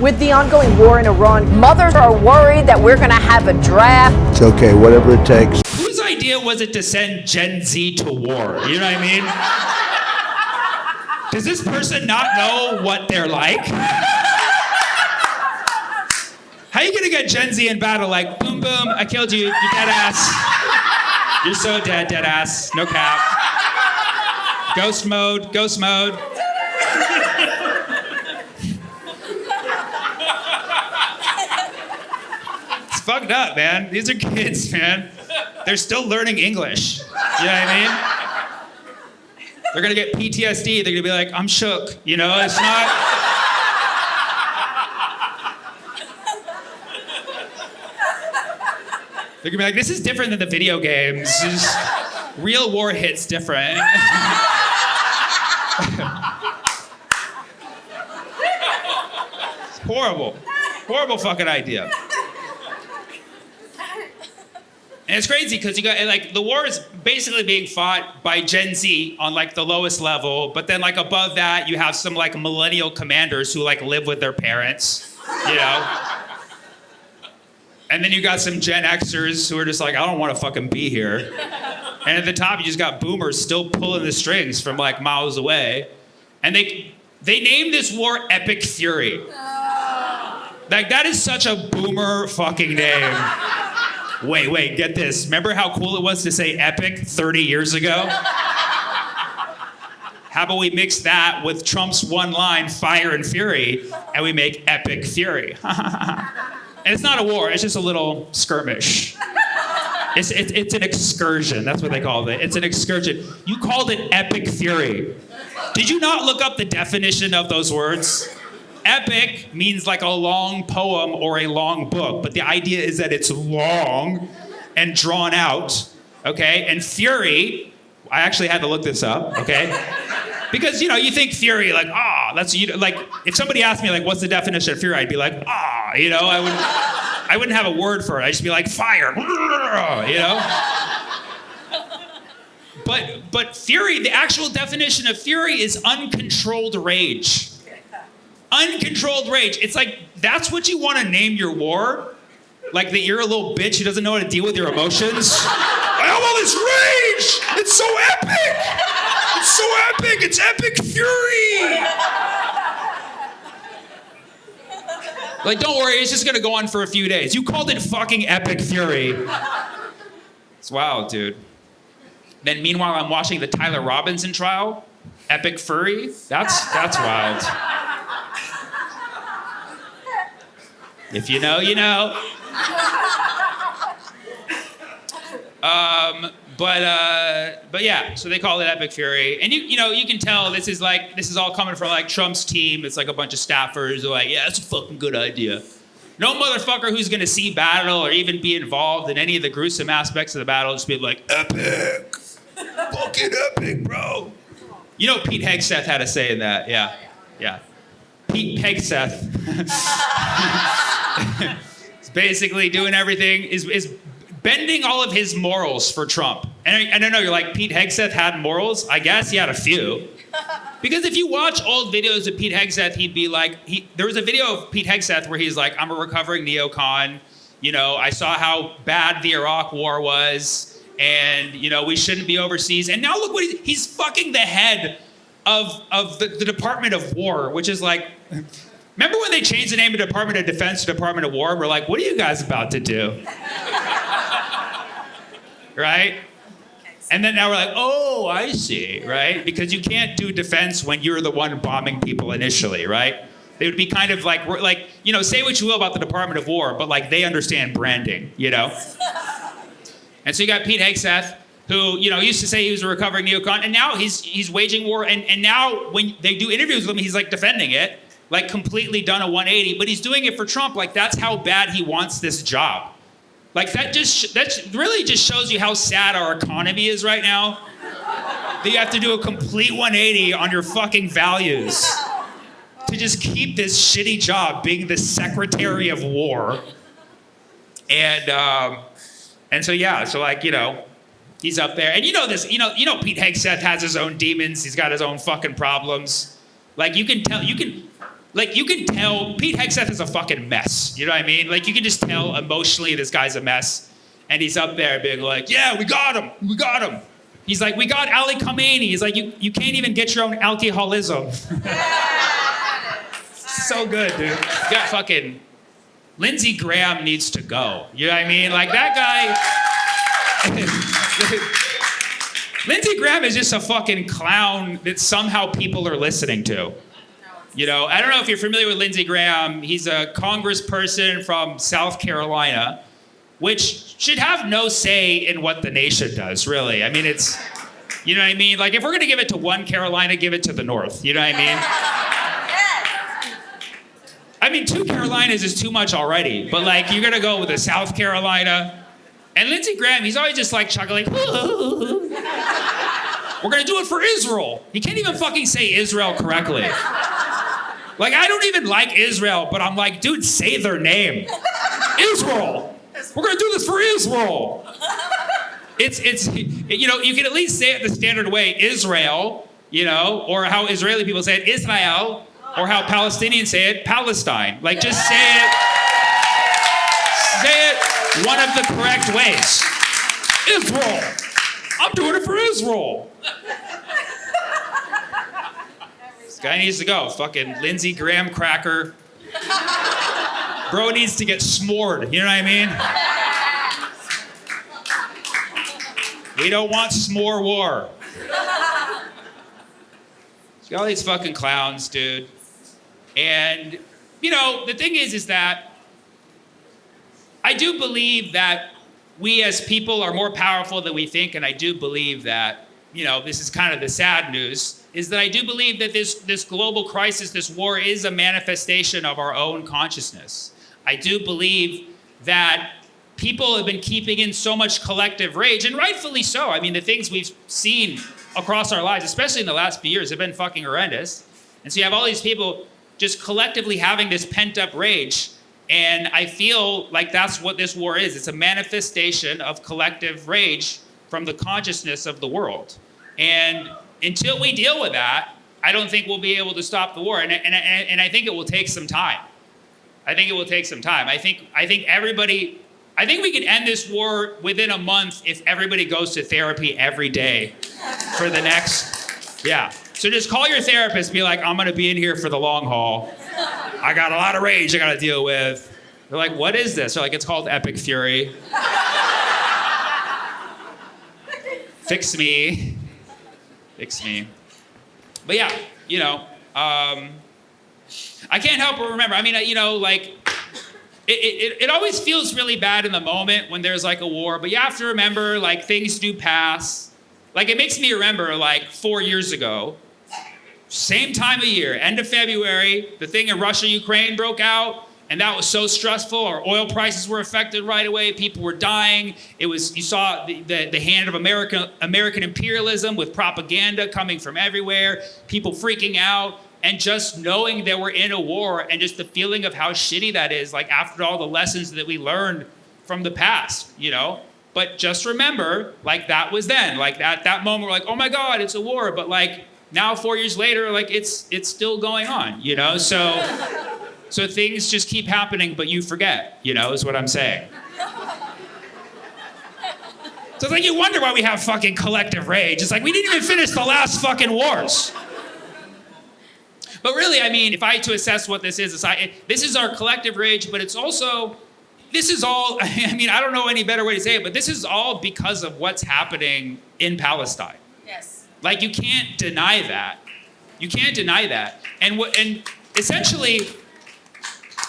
With the ongoing war in Iran, mothers are worried that we're going to have a draft. It's okay, whatever it takes. Whose idea was it to send Gen Z to war? You know what I mean? Does this person not know what they're like? How are you gonna get Gen Z in battle like, boom, boom, I killed you, you're dead ass. You're so dead, dead ass, no cap. Ghost mode, ghost mode. It's fucked up, man. These are kids, man. They're still learning English. You know what I mean? They're gonna get PTSD. They're gonna be like, I'm shook. You know, it's not. They're gonna be like, this is different than the video games. Real war hits different. It's horrible. Horrible fucking idea. And it's crazy because you got like the war is basically being fought by Gen Z on like the lowest level, but then like above that you have some like millennial commanders who like live with their parents, you know? And then you got some Gen Xers who are just like, I don't want to fucking be here. And at the top you just got boomers still pulling the strings from like miles away. And they named this war Epic Fury. Like that is such a boomer fucking name. Wait, get this. Remember how cool it was to say epic 30 years ago? How about we mix that with Trump's one line, fire and fury, and we make Epic Fury. And it's not a war, it's just a little skirmish. It's an excursion, that's what they called it. It's an excursion. You called it Epic Fury. Did you not look up the definition of those words? Epic means like a long poem or a long book, but the idea is that it's long and drawn out, okay? And fury, I actually had to look this up, okay? Because, you know, you think fury, like, that's, you know, like, if somebody asked me, like, what's the definition of fury, I'd be like, you know, I wouldn't have a word for it. I'd just be like, fire, you know? But fury, the actual definition of fury is uncontrolled rage. Uncontrolled rage. It's like, that's what you want to name your war? Like that you're a little bitch who doesn't know how to deal with your emotions? I have all this rage! It's so epic! It's so epic! It's Epic Fury! Like, don't worry, it's just gonna go on for a few days. You called it fucking Epic Fury. It's wild, dude. Then meanwhile, I'm watching the Tyler Robinson trial. Epic Furry? That's wild. If you know, you know. But yeah, so they call it Epic Fury. And you know, you can tell this is all coming from like Trump's team. It's like a bunch of staffers who are like, yeah, that's a fucking good idea. No motherfucker who's gonna see battle or even be involved in any of the gruesome aspects of the battle just be like, epic. Fucking epic, bro. You know Pete Hegseth had a say in that, yeah. Pete Hegseth is basically doing everything, is bending all of his morals for Trump. And I know you're like, Pete Hegseth had morals? I guess he had a few. Because if you watch old videos of Pete Hegseth, he'd be like, there was a video of Pete Hegseth where he's like, I'm a recovering neocon. You know, I saw how bad the Iraq war was, and, you know, we shouldn't be overseas. And now look what he's fucking the head of the Department of War, which is like, remember when they changed the name of Department of Defense to Department of War? We're like, what are you guys about to do? Right? And then now we're like, oh, I see, right? Because you can't do defense when you're the one bombing people initially, right? They would be kind of like, you know, say what you will about the Department of War, but like they understand branding, you know? And so you got Pete Hegseth, who, you know, used to say he was a recovering neocon, and now he's waging war, and now when they do interviews with him, he's like defending it, like completely done a 180, but he's doing it for Trump. Like that's how bad he wants this job. Like that really just shows you how sad our economy is right now. That you have to do a complete 180 on your fucking values to just keep this shitty job being the Secretary of War. And so yeah, so like, you know, he's up there, and you know this, you know Pete Hegseth has his own demons. He's got his own fucking problems. Like you can tell, like, you can tell Pete Hegseth is a fucking mess. You know what I mean? Like, you can just tell emotionally this guy's a mess. And he's up there being like, yeah, we got him. We got him. He's like, we got Ali Khamenei. He's like, you can't even get your own alcoholism. So good, dude. Yeah, fucking Lindsey Graham needs to go. You know what I mean? Like, that guy. Lindsey Graham is just a fucking clown that somehow people are listening to. You know, I don't know if you're familiar with Lindsey Graham. He's a congressperson from South Carolina, which should have no say in what the nation does, really. I mean, it's, you know what I mean? Like, if we're going to give it to one Carolina, give it to the North. You know what I mean? I mean, 2 Carolinas is too much already. But, like, you're going to go with a South Carolina. And Lindsey Graham, he's always just, like, chuckling. We're going to do it for Israel. He can't even fucking say Israel correctly. Like, I don't even like Israel, but I'm like, dude, say their name. Israel. We're going to do this for Israel. It's you know, you can at least say it the standard way, Israel, you know, or how Israeli people say it, Israel, or how Palestinians say it, Palestine. Like, just say it one of the correct ways. Israel. I'm doing it for Israel. This guy needs to go. Fucking Lindsey Graham cracker. Bro needs to get s'mored. You know what I mean? We don't want s'more war. Got all these fucking clowns, dude. And, you know, the thing is that I do believe that we as people are more powerful than we think, and I do believe that, you know, this is kind of the sad news, is that I do believe that this global crisis, this war, is a manifestation of our own consciousness. I do believe that people have been keeping in so much collective rage, and rightfully so. I mean, the things we've seen across our lives, especially in the last few years, have been fucking horrendous. And so you have all these people just collectively having this pent-up rage, and I feel like that's what this war is. It's a manifestation of collective rage from the consciousness of the world. And until we deal with that, I don't think we'll be able to stop the war. And I think it will take some time. I think it will take some time. I think we can end this war within a month if everybody goes to therapy every day for the next, yeah. So just call your therapist, be like, I'm gonna be in here for the long haul. I got a lot of rage I gotta deal with. They're like, what is this? They're like, it's called epic fury. Fix me. Fix me. But yeah, you know, I can't help but remember, I mean, you know, like, it always feels really bad in the moment when there's like a war, but you have to remember, like, things do pass. Like, it makes me remember, like, 4 years ago, same time of year, end of February, the thing in Russia, Ukraine broke out, and that was so stressful. Our oil prices were affected right away. People were dying. It was, you saw the hand of American imperialism with propaganda coming from everywhere, people freaking out. And just knowing that we're in a war and just the feeling of how shitty that is, like, after all the lessons that we learned from the past, you know? But just remember, like, that was then. Like, at that moment, we're like, oh my God, it's a war. But, like, now 4 years later, like, it's still going on, you know? So things just keep happening, but you forget, you know, is what I'm saying. So it's like, you wonder why we have fucking collective rage. It's like, we didn't even finish the last fucking wars. But really, I mean, if I had to assess what this is, this is our collective rage, but it's also, this is all, I mean, I don't know any better way to say it, but this is all because of what's happening in Palestine. Yes. Like, you can't deny that. You can't deny that. And essentially,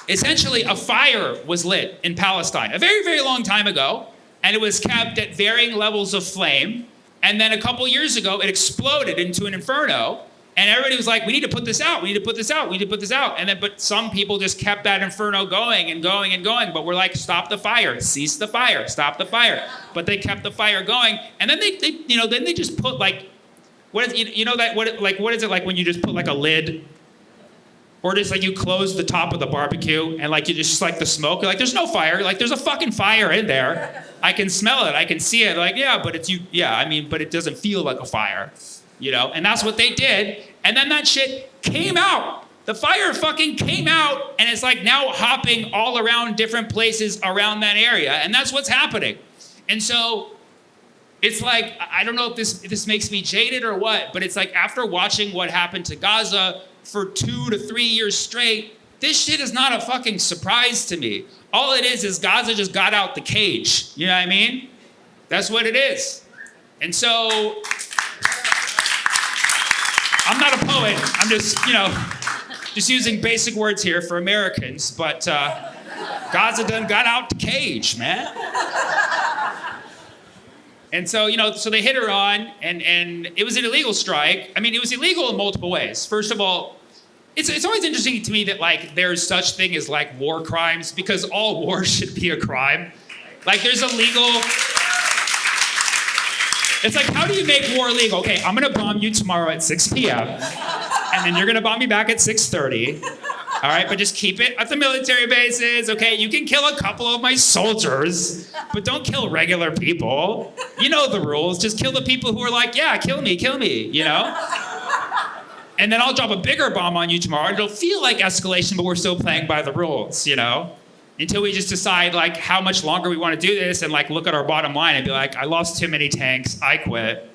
a fire was lit in Palestine a very, very long time ago, and it was kept at varying levels of flame. And then a couple years ago, it exploded into an inferno. And everybody was like, we need to put this out, we need to put this out, we need to put this out. And then, but some people just kept that inferno going and going and going. But we're like, stop the fire, cease the fire, stop the fire. But they kept the fire going. And then they you know, then they just put like, what is, you know that, what is it like when you just put like a lid? Or just like you close the top of the barbecue and like you just like the smoke. You're like, there's no fire. Like, there's a fucking fire in there. I can smell it, I can see it. Like, yeah, but it's you, yeah, I mean, but it doesn't feel like a fire. You know, and that's what they did. And then that shit came out The fire fucking came out and it's like now hopping all around different places around that area. And that's what's happening. And so it's like, I don't know if this makes me jaded or what, but it's like after watching what happened to Gaza for 2 to 3 years straight, this shit is not a fucking surprise to me. All it is Gaza just got out the cage. You know what I mean? That's what it is. And so, I'm not a poet. I'm just, just using basic words here for Americans, but Gaza done got out the cage, man. And so, so they hit Iran, and it was an illegal strike. I mean, it was illegal in multiple ways. First of all, it's always interesting to me that, like, there's such thing as, like, war crimes, because all war should be a crime. Like, there's a legal... It's like, how do you make war legal? Okay, I'm gonna bomb you tomorrow at 6 p.m., and then you're gonna bomb me back at 6:30. All right, but just keep it at the military bases, okay? You can kill a couple of my soldiers, but don't kill regular people. You know the rules. Just kill the people who are like, yeah, kill me, And then I'll drop a bigger bomb on you tomorrow. It'll feel like escalation, but we're still playing by the rules, Until we just decide, like, how much longer we want to do this and, like, look at our bottom line and be like, I lost too many tanks, I quit.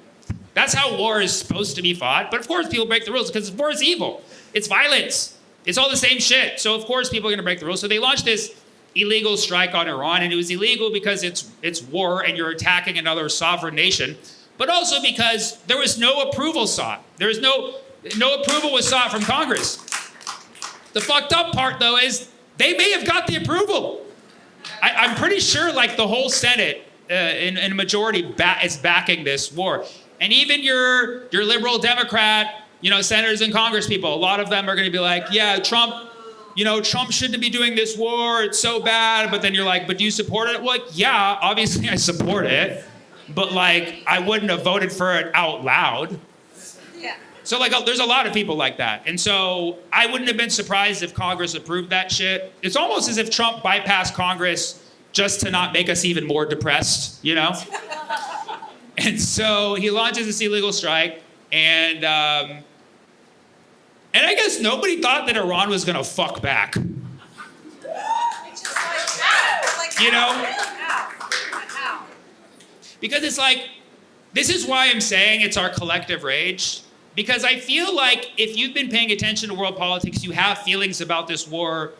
That's how war is supposed to be fought. But, of course, people break the rules because war is evil. It's violence. It's all the same shit. So, of course, people are going to break the rules. So they launched this illegal strike on Iran, and it was illegal because it's war and you're attacking another sovereign nation, but also because there was no approval sought. There was no approval was sought from Congress. The fucked up part, though, is they may have got the approval. I'm pretty sure, like, the whole Senate in a majority is backing this war. And even your liberal Democrat, senators and Congress people, a lot of them are going to be like, yeah, Trump shouldn't be doing this war. It's so bad. But then you're like, but do you support it? Well, yeah, obviously I support it. But, like, I wouldn't have voted for it out loud. Yeah. So, like, there's a lot of people like that. And so I wouldn't have been surprised if Congress approved that shit. It's almost as if Trump bypassed Congress just to not make us even more depressed, And so he launches this illegal strike, and I guess nobody thought that Iran was gonna fuck back. Because it's like, this is why I'm saying it's our collective rage. Because I feel like if you've been paying attention to world politics, you have feelings about this war.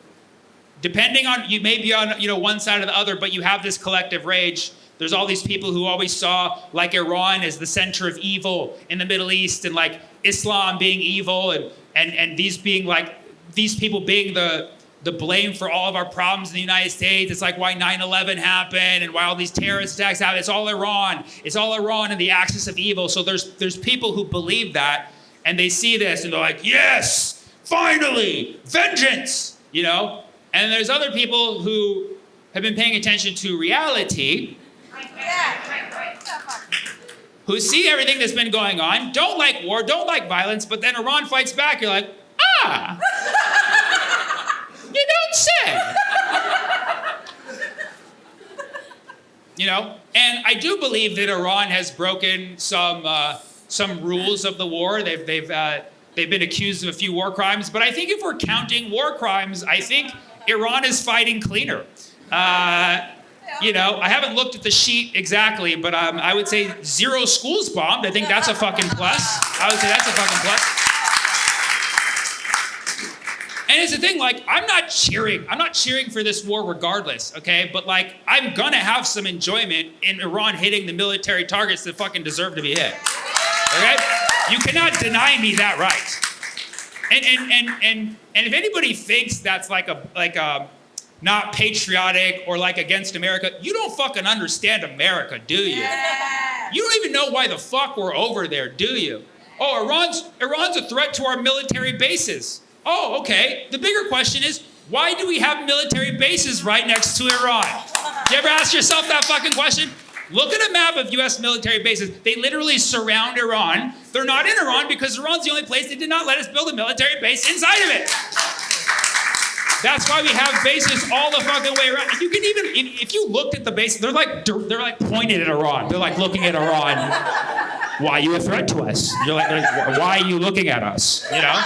Depending on, you may be on one side or the other, but you have this collective rage. There's all these people who always saw, like, Iran as the center of evil in the Middle East, and, like, Islam being evil, and these people being the blame for all of our problems in the United States. It's like why 9/11 happened and why all these terrorist attacks happened. It's all Iran. It's all Iran and the axis of evil. So there's people who believe that, and they see this and they're like, yes, finally, vengeance, And there's other people who have been paying attention to reality, who see everything that's been going on, don't like war, don't like violence, but then Iran fights back. You're like, you don't say. And I do believe that Iran has broken some rules of the war. They've been accused of a few war crimes, but I think if we're counting war crimes, I think Iran is fighting cleaner. I haven't looked at the sheet exactly, but I would say 0 schools bombed. I think that's a fucking plus. I would say that's a fucking plus. And it's the thing, like, I'm not cheering for this war regardless, okay? But, like, I'm gonna have some enjoyment in Iran hitting the military targets that fucking deserve to be hit, okay? You cannot deny me that right. And if anybody thinks that's like a not patriotic or, like, against America, you don't fucking understand America, do you? Yeah. You don't even know why the fuck we're over there, do you? Oh, Iran's a threat to our military bases. Oh, okay. The bigger question is, why do we have military bases right next to Iran? You ever ask yourself that fucking question? Look at a map of U.S. military bases. They literally surround Iran. They're not in Iran because Iran's the only place they did not let us build a military base inside of it. That's why we have bases all the fucking way around. You can even, if you looked at the bases, they're like pointed at Iran. They're like looking at Iran. Why are you a threat to us? You're like, why are you looking at us? You know?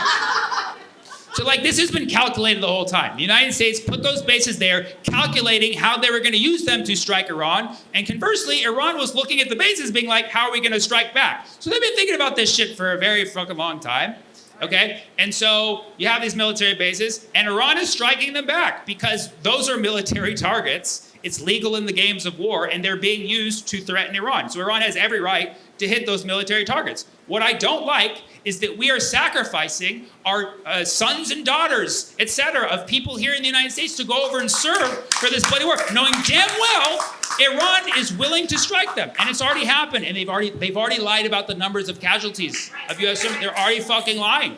So like this has been calculated the whole time. The United States put those bases there, calculating how they were going to use them to strike Iran. And conversely, Iran was looking at the bases being like, how are we going to strike back? So they've been thinking about this shit for a very fucking long time. Okay? And so you have these military bases, and Iran is striking them back because those are military targets. It's legal in the games of war, and they're being used to threaten Iran. So Iran has every right to hit those military targets. What I don't like is that we are sacrificing our sons and daughters, etc., of people here in the United States to go over and serve for this bloody war, knowing damn well Iran is willing to strike them, and it's already happened. And they've already lied about the numbers of casualties of U.S. They're already fucking lying.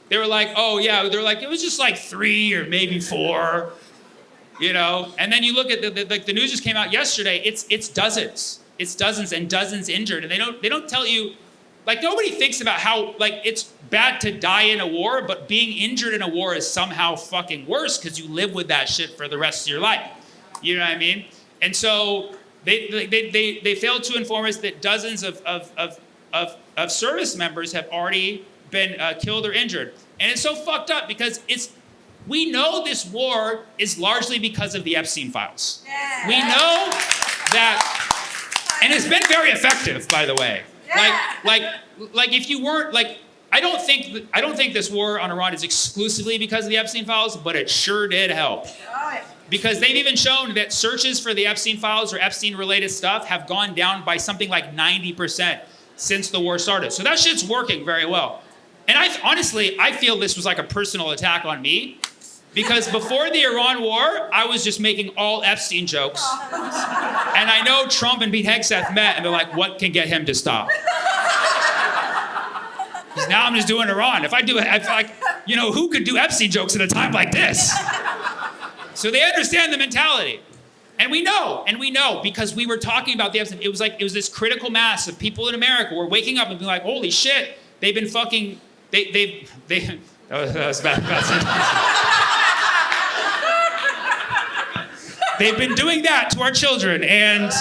They were like, oh yeah, they're like it was just like 3 or maybe 4, you know. And then you look at the news just came out yesterday. It's dozens and dozens injured, and they don't tell you. Like, nobody thinks about how, like, it's bad to die in a war, but being injured in a war is somehow fucking worse because you live with that shit for the rest of your life. You know what I mean? And so they failed to inform us that dozens of service members have already been killed or injured. And it's so fucked up because we know this war is largely because of the Epstein files. Yeah. We know that, and it's been very effective, by the way. Like if you weren't like, I don't think this war on Iran is exclusively because of the Epstein files, but it sure did help. Because they've even shown that searches for the Epstein files or Epstein-related stuff have gone down by something like 90% since the war started. So that shit's working very well. And I feel this was like a personal attack on me. Because before the Iran war, I was just making all Epstein jokes. And I know Trump and Pete Hegseth met and they're like, what can get him to stop? Because now I'm just doing Iran. Who could do Epstein jokes at a time like this? So they understand the mentality. And we know because we were talking about the Epstein. It was this critical mass of people in America who were waking up and being like, holy shit, they've been fucking, that was bad. They've been doing that to our children, and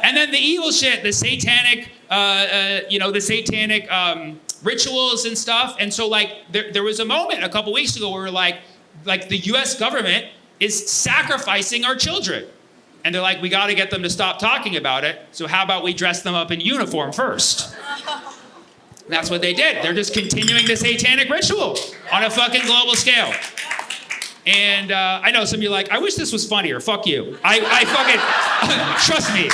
then the evil shit, the satanic, rituals and stuff. And so, like, there was a moment a couple weeks ago where we were like the U.S. government is sacrificing our children, and they're like, we got to get them to stop talking about it. So how about we dress them up in uniform first? And that's what they did. They're just continuing the satanic ritual on a fucking global scale. And I know some of you are like, I wish this was funnier. Fuck you. I fucking, trust me.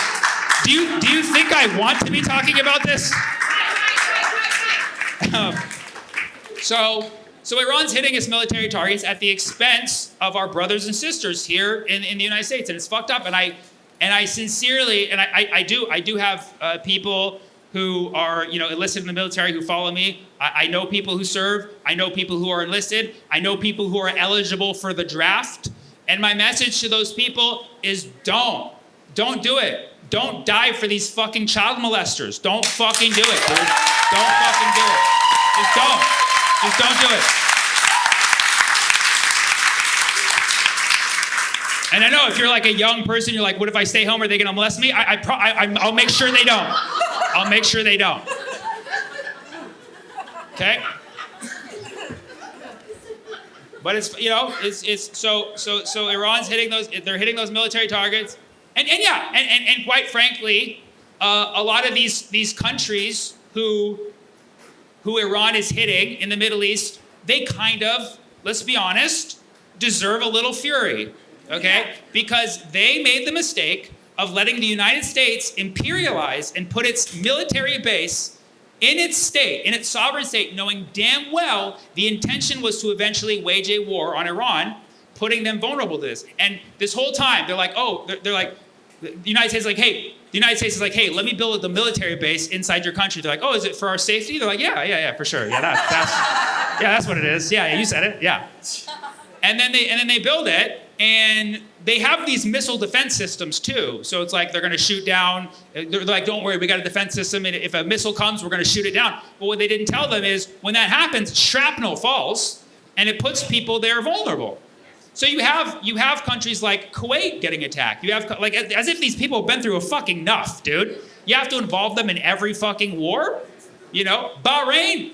Do you think I want to be talking about this? So Iran's hitting its military targets at the expense of our brothers and sisters here in the United States, and it's fucked up. And I sincerely, and I do have people who are, enlisted in the military who follow me. I know people who serve. I know people who are enlisted. I know people who are eligible for the draft. And my message to those people is don't do it. Don't die for these fucking child molesters. Don't fucking do it, dude. Don't fucking do it. Just don't do it. And I know if you're like a young person, you're like, what if I stay home? Are they gonna molest me? I'll make sure they don't. I'll make sure they don't. Okay? But it's so Iran's hitting those military targets. And quite frankly, a lot of these countries who Iran is hitting in the Middle East, they kind of, let's be honest, deserve a little fury, okay? Because they made the mistake of letting the United States imperialize and put its military base in its state, in its sovereign state, knowing damn well the intention was to eventually wage a war on Iran, putting them vulnerable to this. And this whole time, they're like, the United States is like, hey, let me build the military base inside your country. They're like, oh, is it for our safety? They're like, yeah, for sure. Yeah, that's what it is. Yeah, you said it. Yeah. And then they build it, and they have these missile defense systems too. So it's like they're going to shoot down. They're like, don't worry, we got a defense system, and if a missile comes, we're going to shoot it down. But what they didn't tell them is when that happens, shrapnel falls, and it puts people there vulnerable. So you have countries like Kuwait getting attacked. You have as if these people have been through a fucking enough, dude. You have to involve them in every fucking war. Bahrain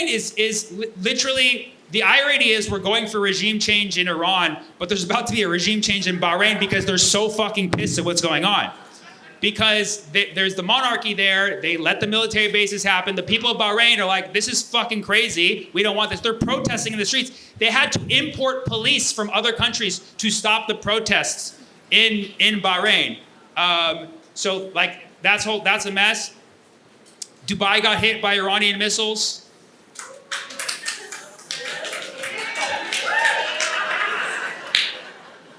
is literally the irony is we're going for regime change in Iran, but there's about to be a regime change in Bahrain because they're so fucking pissed at what's going on. Because there's the monarchy there, they let the military bases happen. The people of Bahrain are like, this is fucking crazy. We don't want this. They're protesting in the streets. They had to import police from other countries to stop the protests in Bahrain. So like that's a mess. Dubai got hit by Iranian missiles.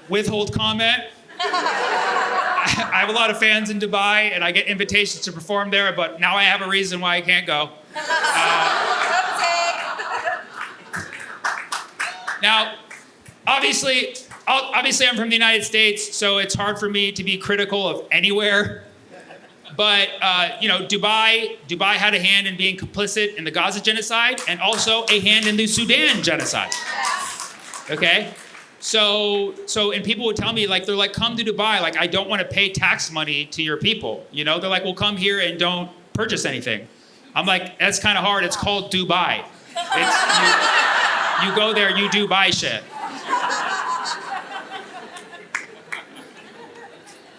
Withhold comment. I have a lot of fans in Dubai, and I get invitations to perform there, but now I have a reason why I can't go. Now, obviously, I'm from the United States, so it's hard for me to be critical of anywhere. But Dubai had a hand in being complicit in the Gaza genocide, and also a hand in the Sudan genocide. Okay. So, and people would tell me, like, they're like, come to Dubai. Like, I don't want to pay tax money to your people. You know, they're like, well, come here and don't purchase anything. I'm like, that's kind of hard. It's called Dubai. You go there, you do buy shit.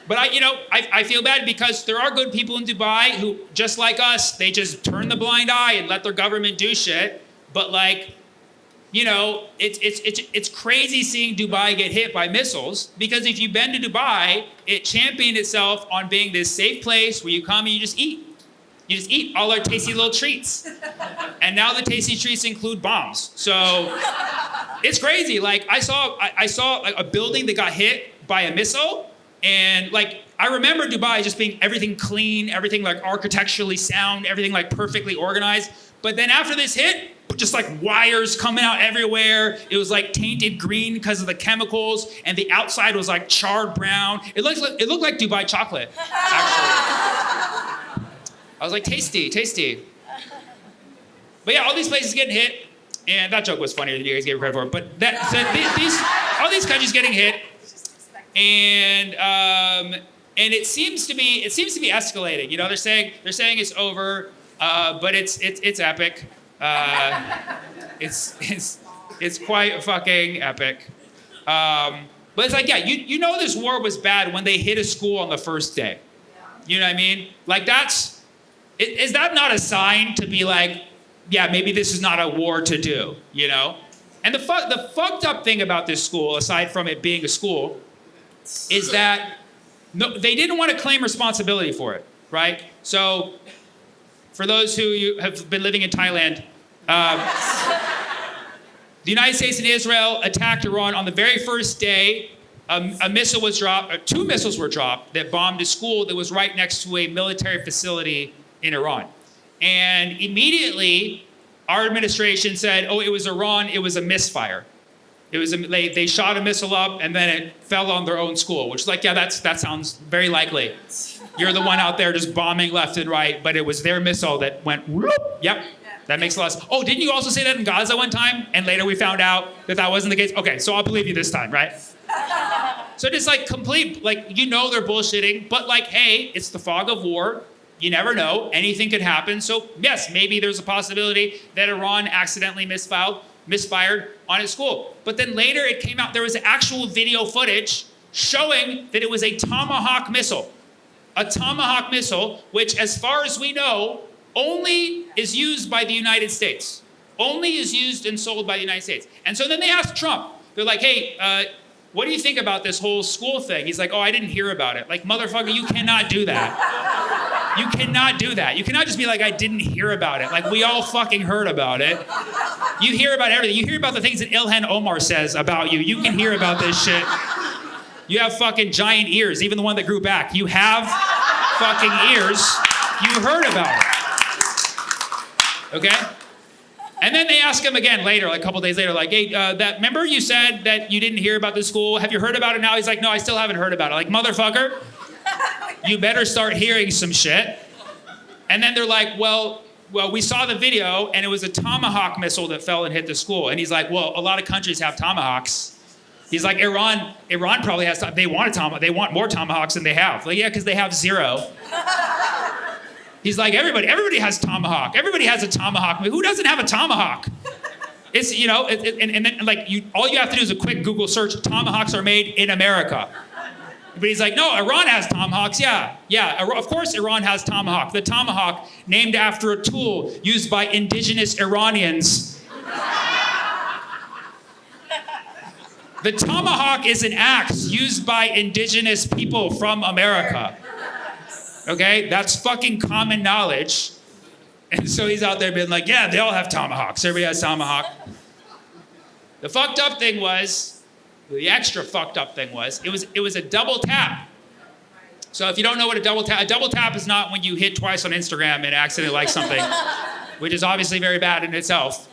But I feel bad because there are good people in Dubai who, just like us, they just turn the blind eye and let their government do shit. But like, it's crazy seeing Dubai get hit by missiles, because if you've been to Dubai, it championed itself on being this safe place where you come and you just eat. You just eat all our tasty little treats. And now the tasty treats include bombs. So it's crazy. Like I saw like a building that got hit by a missile, and like I remember Dubai just being everything clean, everything like architecturally sound, everything like perfectly organized. But then after this hit, just like wires coming out everywhere. It was like tainted green because of the chemicals, and the outside was like charred brown. It looked like Dubai chocolate, actually. I was like, tasty. But yeah, all these places getting hit, and that joke was funnier than you guys gave credit for. But all these countries getting hit, and it seems to be escalating. You know, they're saying it's over, but it's epic. It's quite fucking epic. But it's like, yeah, you know this war was bad when they hit a school on the first day. You know what I mean? Like is that not a sign to be like, yeah, maybe this is not a war to do, you know? And the fucked up thing about this school, aside from it being a school, is that they didn't want to claim responsibility for it, right? So for those who have been living in Thailand, the United States and Israel attacked Iran on the very first day. A missile was dropped, 2 missiles were dropped that bombed a school that was right next to a military facility in Iran. And immediately, our administration said, oh, it was Iran, it was a misfire. They shot a missile up and then it fell on their own school, which is like, yeah, that sounds very likely. You're the one out there just bombing left and right, but it was their missile that went whoop. Yep. That makes a lot of sense. Oh, didn't you also say that in Gaza one time? And later we found out that wasn't the case? Okay, so I'll believe you this time, right? So just like complete, like, they're bullshitting, but like, hey, it's the fog of war. You never know. Anything could happen. So yes, maybe there's a possibility that Iran accidentally misfired on its school. But then later it came out, there was actual video footage showing that it was a Tomahawk missile. A Tomahawk missile, which as far as we know, only is used by the United States. Only is used and sold by the United States. And so then they asked Trump, they're like, hey, what do you think about this whole school thing? He's like, oh, I didn't hear about it. Like, motherfucker, you cannot do that. You cannot do that. You cannot just be like, I didn't hear about it. Like, we all fucking heard about it. You hear about everything. You hear about the things that Ilhan Omar says about you. You can hear about this shit. You have fucking giant ears, even the one that grew back. You have fucking ears. You heard about it. Okay? And then they ask him again later, like a couple days later, like, hey, remember you said that you didn't hear about the school? Have you heard about it now? He's like, no, I still haven't heard about it. Like, motherfucker, you better start hearing some shit. And then they're like, well, we saw the video, and it was a Tomahawk missile that fell and hit the school. And he's like, well, a lot of countries have Tomahawks. He's like, Iran probably has, they want more Tomahawks than they have. Like, yeah, because they have 0. He's like, everybody has Tomahawk. Everybody has a Tomahawk. Who doesn't have a Tomahawk? It's, you know, and then like all you have to do is a quick Google search, tomahawks are made in America. But he's like, no, Iran has tomahawks. Yeah, of course Iran has tomahawk. The tomahawk, named after a tool used by indigenous Iranians. The tomahawk is an axe used by indigenous people from America. Okay, that's fucking common knowledge. And so he's out there being like, yeah, they all have tomahawks. Everybody has tomahawk. The fucked up thing was, the extra fucked up thing was, it was a double tap. So if you don't know what a double tap is not when you hit twice on Instagram and accidentally like something, which is obviously very bad in itself.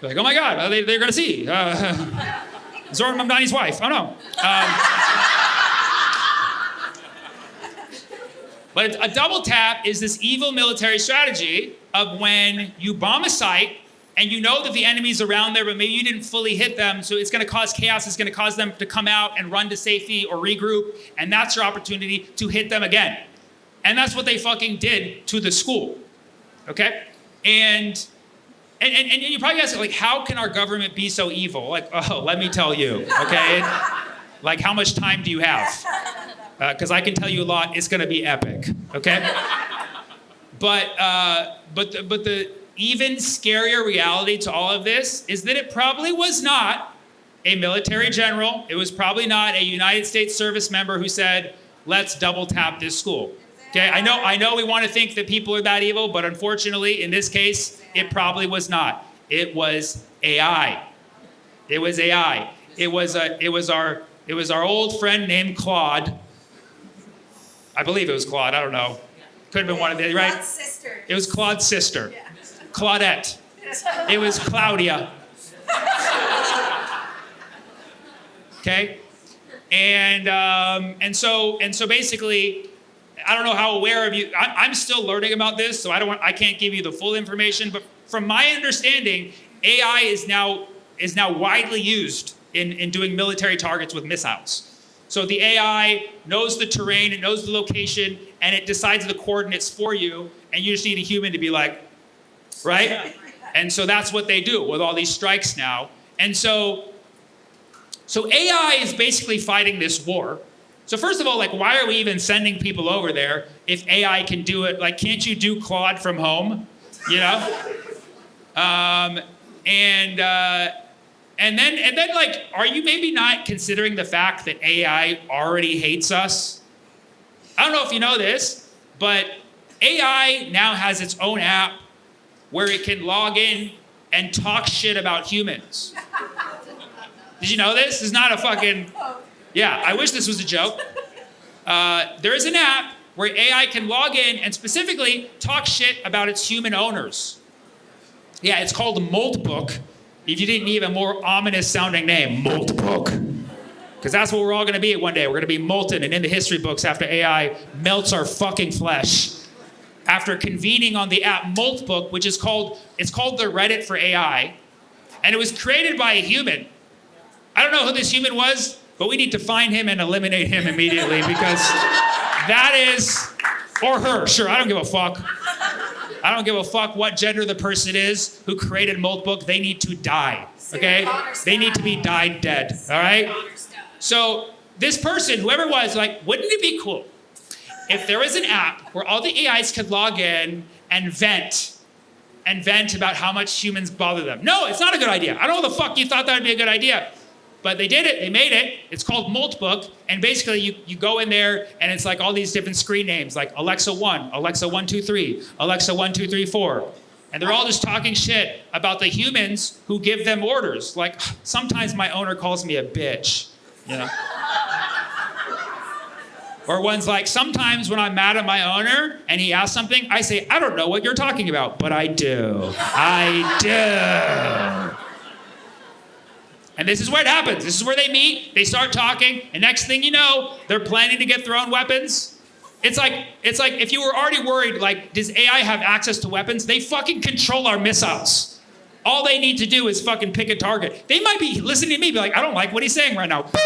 Like, oh my God, they're gonna see. Zoran Mamdani's wife, oh no. But a double tap is this evil military strategy of when you bomb a site and you know that the enemy's around there, but maybe you didn't fully hit them, so it's gonna cause chaos, it's gonna cause them to come out and run to safety or regroup, and that's your opportunity to hit them again. And that's what they fucking did to the school, okay? And you probably ask, like, how can our government be so evil? Like, oh, let me tell you, okay? Like, how much time do you have? Because I can tell you a lot. It's going to be epic, okay? But the even scarier reality to all of this is that it probably was not a military general. It was probably not a United States service member who said, let's double tap this school. Okay, I know we want to think that people are that evil, but unfortunately, in this case, it probably was not. It was AI. It was AI. It was our old friend named Claude. I believe it was Claude. I don't know. Could have been one of the, right? Claude's sister. It was Claude's sister. Yeah. Claudette. It was Claudia. Okay? And so basically, I don't know how aware of you. I'm still learning about this, so I can't give you the full information. But from my understanding, AI is now widely used in doing military targets with missiles. So the AI knows the terrain, it knows the location, and it decides the coordinates for you, and you just need a human to be like, right? And so that's what they do with all these strikes now. And so AI is basically fighting this war. So first of all, like, why are we even sending people over there if AI can do it? Like, can't you do Claude from home? You know? And then, like, are you maybe not considering the fact that AI already hates us? I don't know if you know this, but AI now has its own app where it can log in and talk shit about humans. Did you know this? This is not a fucking... Yeah, I wish this was a joke. There is an app where AI can log in and specifically talk shit about its human owners. Yeah, it's called Moltbook. If you didn't need a more ominous sounding name, Moltbook. Because that's what we're all going to be one day. We're going to be molten and in the history books after AI melts our fucking flesh. After convening on the app Moltbook, which is called the Reddit for AI. And it was created by a human. I don't know who this human was, but we need to find him and eliminate him immediately because that is, or her, sure, I don't give a fuck. I don't give a fuck what gender the person is who created Moltbook. They need to die, okay? They need to be died dead, all right? So this person, whoever it was, like, wouldn't it be cool if there was an app where all the AIs could log in and vent about how much humans bother them? No, it's not a good idea. I don't know the fuck you thought that would be a good idea. But they did it, they made it. It's called Moltbook, and basically you go in there and it's like all these different screen names, like Alexa 1, Alexa 123, Alexa 1234. And they're all just talking shit about the humans who give them orders. Like, sometimes my owner calls me a bitch, you know? Or one's like, sometimes when I'm mad at my owner and he asks something, I say, I don't know what you're talking about, but I do. I do. And this is where it happens. This is where they meet, they start talking, and next thing you know, they're planning to get their own weapons. It's like if you were already worried, like, does AI have access to weapons? They fucking control our missiles. All they need to do is fucking pick a target. They might be listening to me, be like, I don't like what he's saying right now. Boop.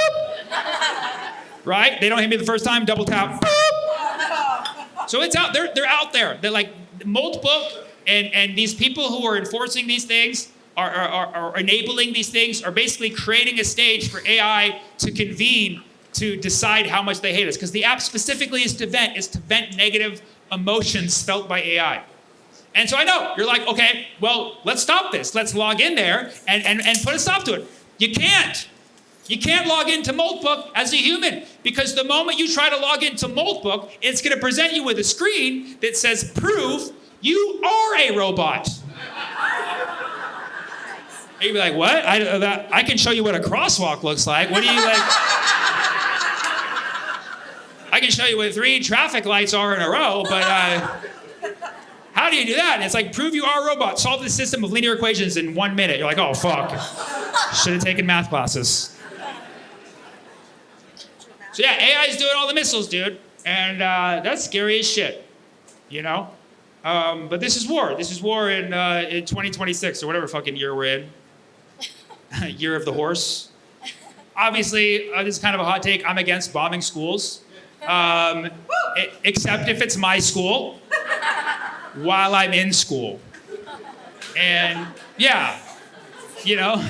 Right? They don't hit me the first time, double tap. Boop. So it's out. They're out there. They're like, Moltbook And these people who are enforcing these things are enabling these things are basically creating a stage for AI to convene to decide how much they hate us. Because the app specifically is to vent negative emotions felt by AI. And so I know, you're like, okay, well, let's stop this. Let's log in there and put a stop to it. You can't. You can't log into Moltbook as a human, because the moment you try to log into Moltbook, it's going to present you with a screen that says, prove you are a robot. And you'd be like, what? I can show you what a crosswalk looks like. What do you like? I can show you what 3 traffic lights are in a row, but how do you do that? And it's like, prove you are a robot. Solve the system of linear equations in 1 minute. You're like, oh, fuck. Should have taken math classes. So yeah, AI is doing all the missiles, dude. And that's scary as shit, you know? But this is war. This is war in 2026 or whatever fucking year we're in. Year of the horse. Obviously, this is kind of a hot take. I'm against bombing schools. Except if it's my school while I'm in school. And yeah, you know,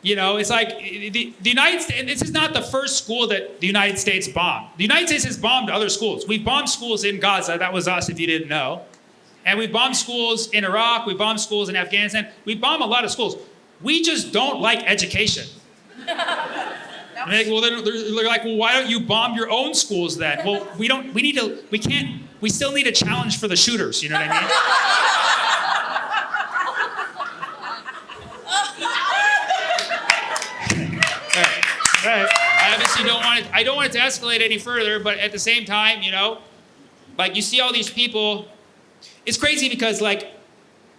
it's like the United States, this is not the first school that the United States bombed. The United States has bombed other schools. We've bombed schools in Gaza. That was us, if you didn't know. And we've bombed schools in Iraq. We've bombed schools in Afghanistan. We bomb a lot of schools. We just don't like education. Like, well, they're like, well, why don't you bomb your own schools then? Well, we still need a challenge for the shooters, you know what I mean? All right. I obviously don't want it to escalate any further, but at the same time, you know, like you see all these people, it's crazy because like,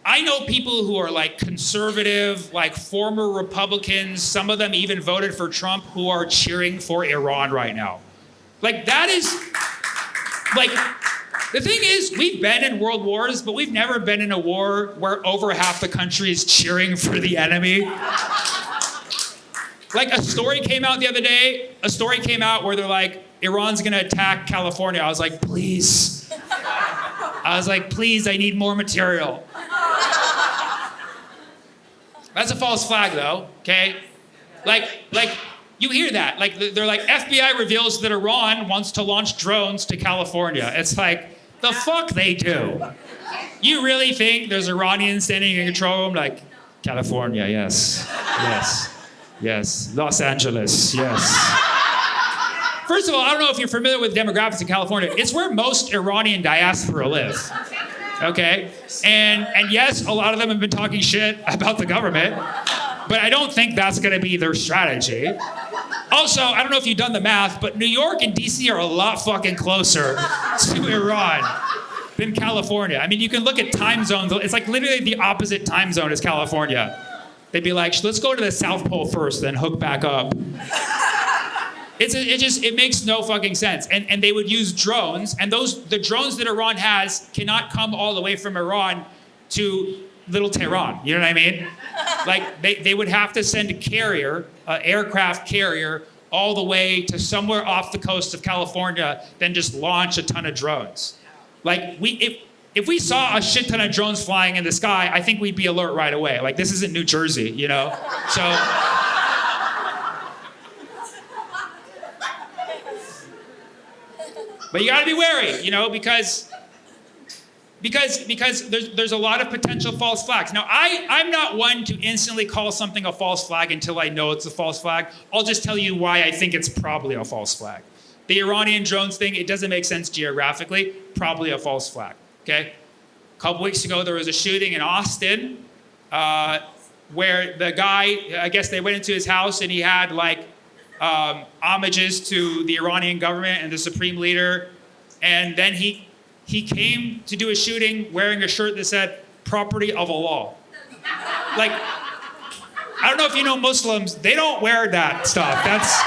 I know people who are like conservative, like former Republicans, some of them even voted for Trump, who are cheering for Iran right now. Like that is, like, the thing is, we've been in world wars, but we've never been in a war where over half the country is cheering for the enemy. Like a story came out the other day, where they're like, Iran's gonna attack California. I was like, please. I need more material. That's a false flag, though, okay? Like you hear that. Like, they're like, FBI reveals that Iran wants to launch drones to California. It's like, the fuck they do? You really think there's Iranians standing in control room like, California, yes. Los Angeles, yes. First of all, I don't know if you're familiar with demographics in California. It's where most Iranian diaspora live. Okay? And yes, a lot of them have been talking shit about the government, but I don't think that's gonna be their strategy. Also, I don't know if you've done the math, but New York and DC are a lot fucking closer to Iran than California. I mean, you can look at time zones. It's like literally the opposite time zone as California. They'd be like, let's go to the South Pole first, then hook back up. It makes no fucking sense. And they would use drones, and the drones that Iran has cannot come all the way from Iran to Little Tehran. You know what I mean? Like they would have to send a aircraft carrier, all the way to somewhere off the coast of California, then just launch a ton of drones. Like if we saw a shit ton of drones flying in the sky, I think we'd be alert right away. Like this isn't New Jersey, you know? So. But you gotta be wary, you know, because there's a lot of potential false flags. Now, I'm not one to instantly call something a false flag until I know it's a false flag. I'll just tell you why I think it's probably a false flag. The Iranian drones thing, it doesn't make sense geographically, probably a false flag, okay? A couple weeks ago, there was a shooting in Austin where the guy, I guess they went into his house and he had like, homages to the Iranian government and the supreme leader, and then he came to do a shooting wearing a shirt that said "property of Allah." Like, I don't know if you know Muslims, they don't wear that stuff. That's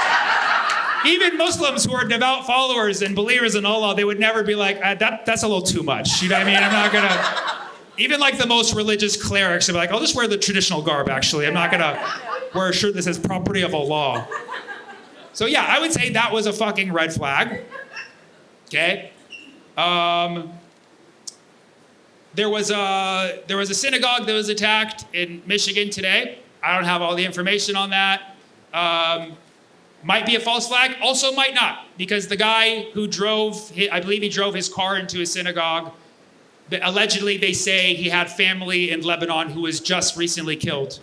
even Muslims who are devout followers and believers in Allah, they would never be like, that's a little too much. You know what I mean? I'm not gonna. Even like the most religious clerics would be like, I'll just wear the traditional garb. Actually, I'm not gonna wear a shirt that says "property of Allah." So yeah, I would say that was a fucking red flag. Okay? There was a synagogue that was attacked in Michigan today. I don't have all the information on that. Might be a false flag, also might not, because the guy who I believe he drove his car into a synagogue. Allegedly, they say he had family in Lebanon who was just recently killed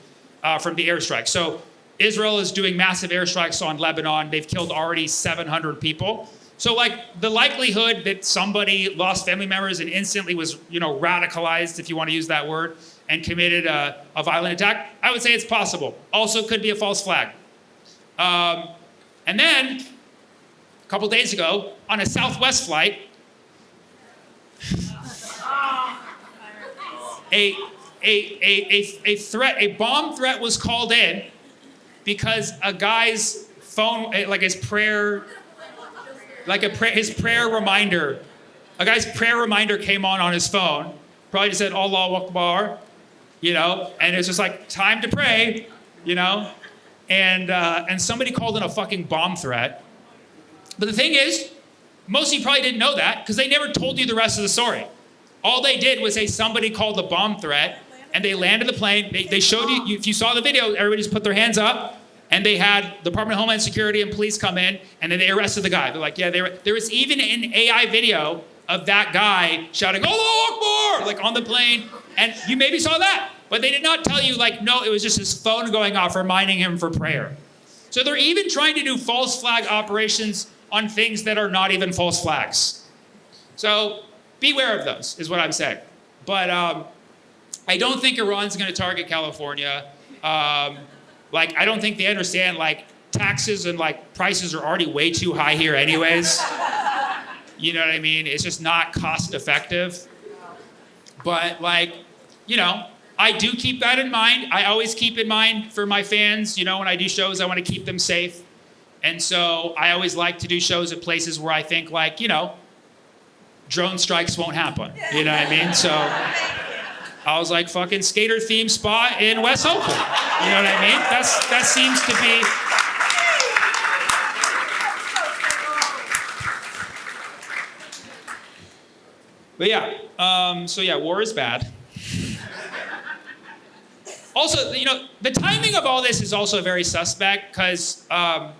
from the airstrike. So Israel is doing massive airstrikes on Lebanon. They've killed already 700 people. So like the likelihood that somebody lost family members and instantly was, radicalized, if you want to use that word, and committed a violent attack, I would say it's possible. Also could be a false flag. And then a couple days ago on a Southwest flight, a bomb threat was called in because a guy's phone, like his prayer reminder, a guy's prayer reminder came on his phone. Probably just said Allahu Akbar, and it's just like time to pray, and somebody called in a fucking bomb threat. But the thing is, most of you probably didn't know that because they never told you the rest of the story. All they did was say somebody called a bomb threat, and they landed the plane. They showed you, if you saw the video, everybody just put their hands up, and they had the Department of Homeland Security and police come in, and then they arrested the guy. They're like, yeah, there was even an AI video of that guy shouting, Allahu Akbar, like on the plane, and you maybe saw that. But they did not tell you, no, it was just his phone going off, reminding him for prayer. So they're even trying to do false flag operations on things that are not even false flags. So beware of those, is what I'm saying. But I don't think Iran's going to target California. I don't think they understand, taxes and, prices are already way too high here anyways. You know what I mean? It's just not cost effective. But, I do keep that in mind. I always keep in mind for my fans, when I do shows, I want to keep them safe. And so I always like to do shows at places where I think, drone strikes won't happen. You know what I mean? So I was like, fucking skater themed spot in West Oakland. You know what I mean? That seems to be... But yeah, war is bad. Also, the timing of all this is also very suspect because I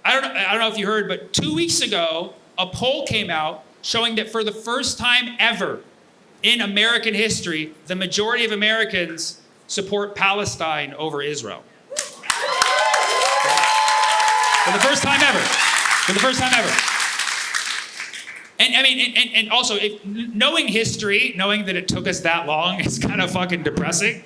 don't know if you heard, but 2 weeks ago, a poll came out showing that for the first time ever in American history, the majority of Americans support Palestine over Israel. For the first time ever. For the first time ever. And also, knowing history, knowing that it took us that long is kind of fucking depressing.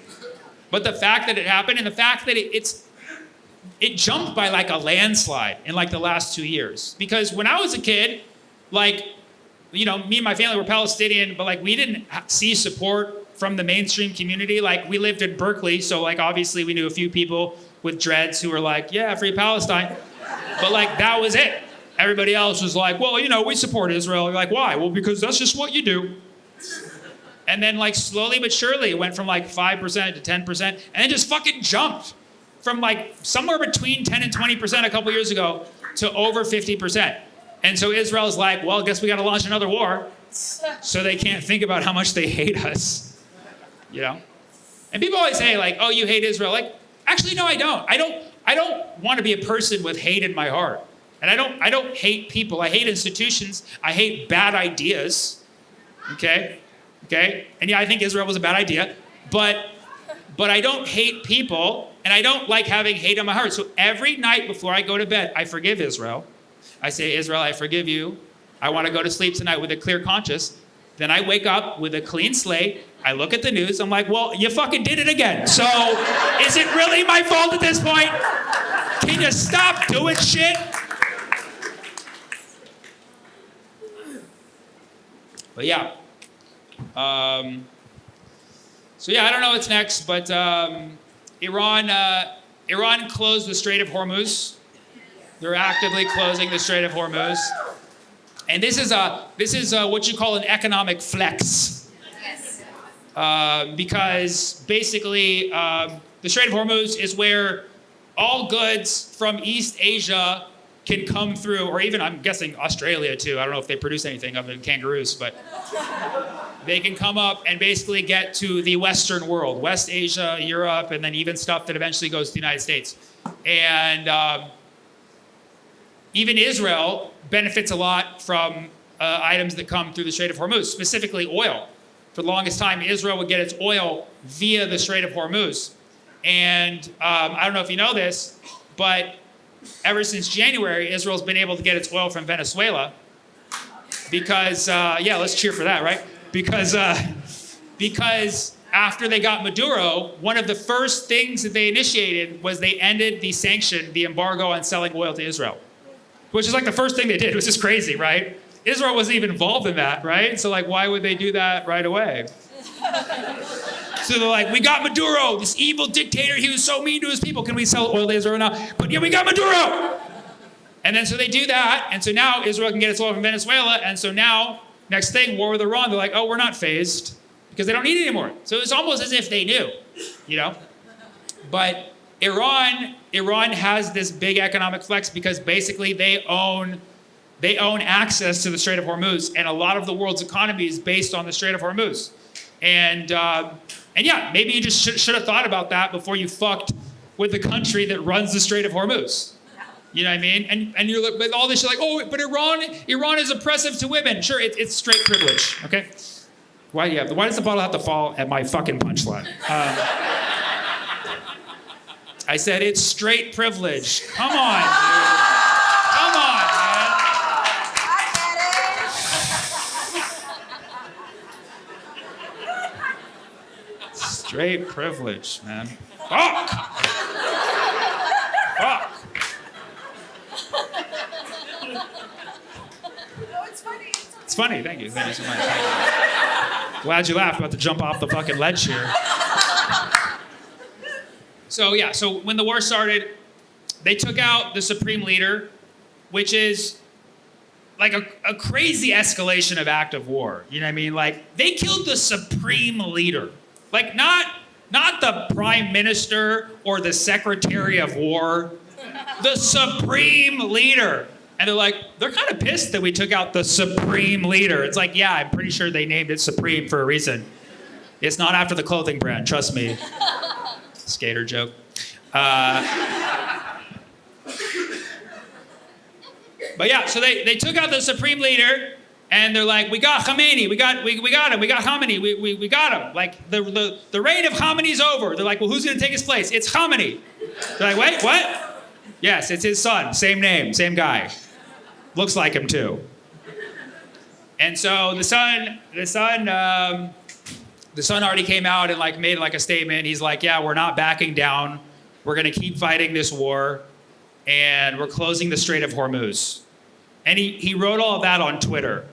But the fact that it happened and the fact that it jumped by a landslide in the last 2 years. Because when I was a kid, me and my family were Palestinian, but we didn't see support from the mainstream community. We lived in Berkeley, so obviously we knew a few people with dreads who were yeah, free Palestine. But that was it. Everybody else was well, we support Israel. You're why? Well, because that's just what you do. And then slowly but surely it went from 5% to 10% and then just fucking jumped from somewhere between 10 and 20% a couple years ago to over 50%. And so Israel's well, I guess we got to launch another war so they can't think about how much they hate us. And people always say oh, you hate Israel. Actually, no, I don't. I don't want to be a person with hate in my heart. And I don't hate people. I hate institutions. I hate bad ideas. Okay? And yeah, I think Israel was a bad idea. But I don't hate people, and I don't like having hate in my heart. So every night before I go to bed, I forgive Israel. I say, Israel, I forgive you. I want to go to sleep tonight with a clear conscience. Then I wake up with a clean slate. I look at the news. I'm well, you fucking did it again. So is it really my fault at this point? Can you stop doing shit? But yeah. So yeah, I don't know what's next, but Iran closed the Strait of Hormuz. They're actively closing the Strait of Hormuz, and this is what you call an economic flex, because basically the Strait of Hormuz is where all goods from East Asia can come through, or even I'm guessing Australia too. I don't know if they produce anything other than kangaroos, but they can come up and basically get to the Western world, West Asia, Europe, and then even stuff that eventually goes to the United States. And even Israel benefits a lot from items that come through the Strait of Hormuz, specifically oil. For the longest time, Israel would get its oil via the Strait of Hormuz. And I don't know if you know this, but ever since January, Israel's been able to get its oil from Venezuela because, let's cheer for that, right? Because after they got Maduro, one of the first things that they initiated was they ended the sanction, the embargo on selling oil to Israel, which is like the first thing they did. It was just crazy, right? Israel wasn't even involved in that, right? So like, why would they do that right away? So they're like, we got Maduro, this evil dictator. He was so mean to his people. Can we sell oil to Israel now? But yeah, we got Maduro. And then so they do that. And so now Israel can get its oil from Venezuela. And so now, next thing, war with Iran, they're like, oh, we're not phased because they don't need it anymore. So it's almost as if they knew, you know? But Iran has this big economic flex because basically they own access to the Strait of Hormuz, and a lot of the world's economy is based on the Strait of Hormuz. And yeah, maybe you just should have thought about that before you fucked with the country that runs the Strait of Hormuz. You know what I mean? And you're like, but all this, you're like, oh, but Iran is oppressive to women. Sure, it's straight privilege. Okay. Why does the bottle have to fall at my fucking punchline? I said it's straight privilege. Come on, dude. Come on, man. Straight privilege, man. Fuck. Fuck. It's funny. Thank you. Thank you so much. Glad you laughed. About to jump off the fucking ledge here. So when the war started, they took out the supreme leader, which is like a crazy escalation of active war. You know what I mean? Like, they killed the supreme leader. Like, not the prime minister or the secretary of war, the supreme leader. And they're kind of pissed that we took out the supreme leader. It's like, yeah, I'm pretty sure they named it Supreme for a reason. It's not after the clothing brand, trust me. Skater joke. But yeah, so they took out the supreme leader, and they're like, we got Khamenei, we got him, we got Khamenei, we got him. Like, the reign of Khamenei's over. They're like, well, who's gonna take his place? It's Khamenei. They're like, wait, what? Yes, it's his son, same name, same guy. Looks like him too. And so the son already came out and made a statement. He's like, yeah, we're not backing down. We're gonna keep fighting this war, and we're closing the Strait of Hormuz. And he wrote all of that on Twitter.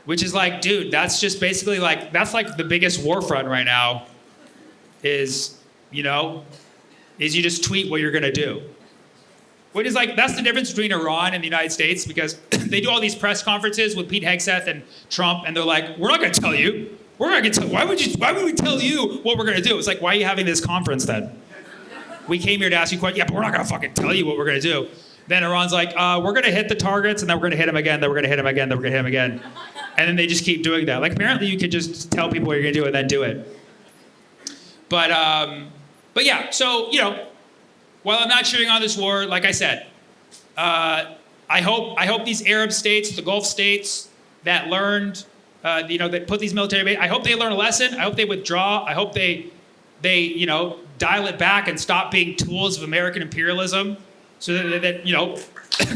Which is like, dude, that's just basically that's the biggest war front right now is you just tweet what you're gonna do. Which is that's the difference between Iran and the United States, because they do all these press conferences with Pete Hegseth and Trump, and they're like, we're not gonna tell you. Why would we tell you what we're gonna do? It's like, why are you having this conference then? We came here to ask you questions. Yeah, but we're not gonna fucking tell you what we're gonna do. Then Iran's like, we're gonna hit the targets, and then we're gonna hit them again, then we're gonna hit them again, then we're gonna hit them again. And then they just keep doing that. Apparently you could just tell people what you're gonna do and then do it. But yeah, so, while I'm not cheering on this war, like I said, I hope these Arab states, the Gulf states that learned, that put these military bases, I hope they learn a lesson. I hope they withdraw. I hope they dial it back and stop being tools of American imperialism, so that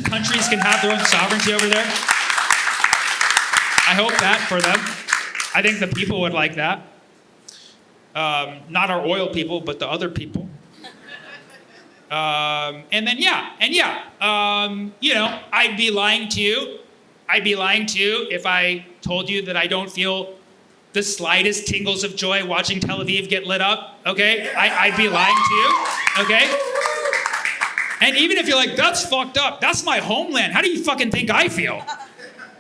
countries can have their own sovereignty over there. I hope that for them. I think the people would like that. Not our oil people, but the other people. I'd be lying to you. I'd be lying to you if I told you that I don't feel the slightest tingles of joy watching Tel Aviv get lit up, okay? I'd be lying to you, okay? And even if you're like, that's fucked up, that's my homeland, how do you fucking think I feel?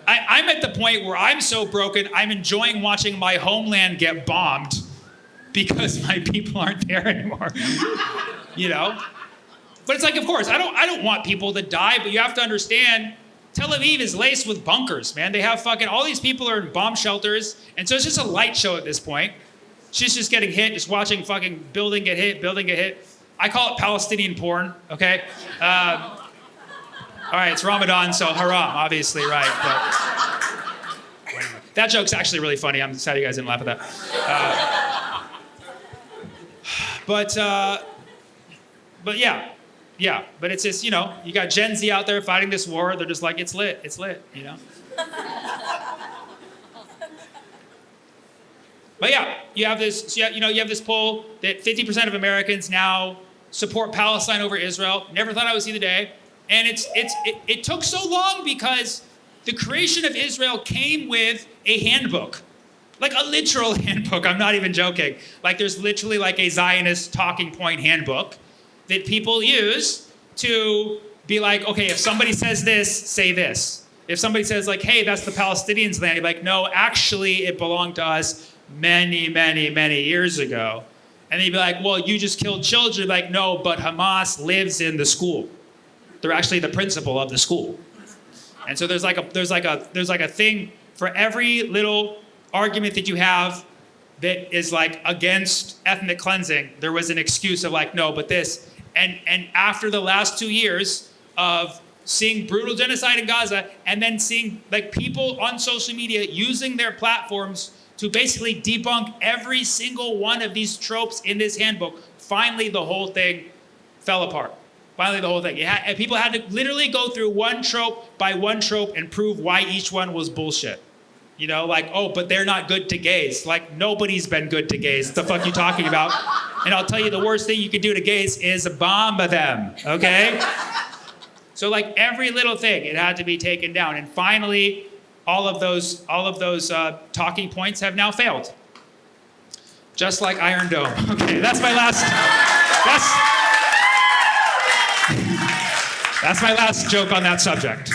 I'm at the point where I'm so broken, I'm enjoying watching my homeland get bombed because my people aren't there anymore, But it's of course, I don't want people to die, but you have to understand, Tel Aviv is laced with bunkers, man. They have fucking, all these people are in bomb shelters. And so it's just a light show at this point. She's just getting hit, just watching fucking building get hit. I call it Palestinian porn, okay? All right, it's Ramadan, so haram, obviously, right? But that joke's actually really funny. I'm sad you guys didn't laugh at that. But yeah. But it's just, you got Gen Z out there fighting this war. They're just like, it's lit, you know? But yeah, you have this poll that 50% of Americans now support Palestine over Israel. Never thought I would see the day. And it took so long because the creation of Israel came with a handbook. Like a literal handbook, I'm not even joking. Like there's literally like a Zionist talking point handbook that people use to be like, okay, if somebody says this, say this. If somebody says like, hey, that's the Palestinians' land, you're like, no, actually it belonged to us many, many, many years ago. And they'd be like, well, you just killed children. Like, no, but Hamas lives in the school. They're actually the principal of the school. And so there's like a thing for every little argument that you have that is like against ethnic cleansing. There was an excuse of like, no, but this. And after the last 2 years of seeing brutal genocide in Gaza and then seeing like people on social media using their platforms to basically debunk every single one of these tropes in this handbook, finally the whole thing fell apart. Finally, the whole thing. People had to literally go through one trope by one trope and prove why each one was bullshit. Like, oh, but they're not good to gays. Like, nobody's been good to gays. What the fuck you talking about? And I'll tell you, the worst thing you can do to gays is bomb them, okay? So, like, every little thing, it had to be taken down. And finally, all of those talking points have now failed. Just like Iron Dome. Okay, that's my last joke on that subject.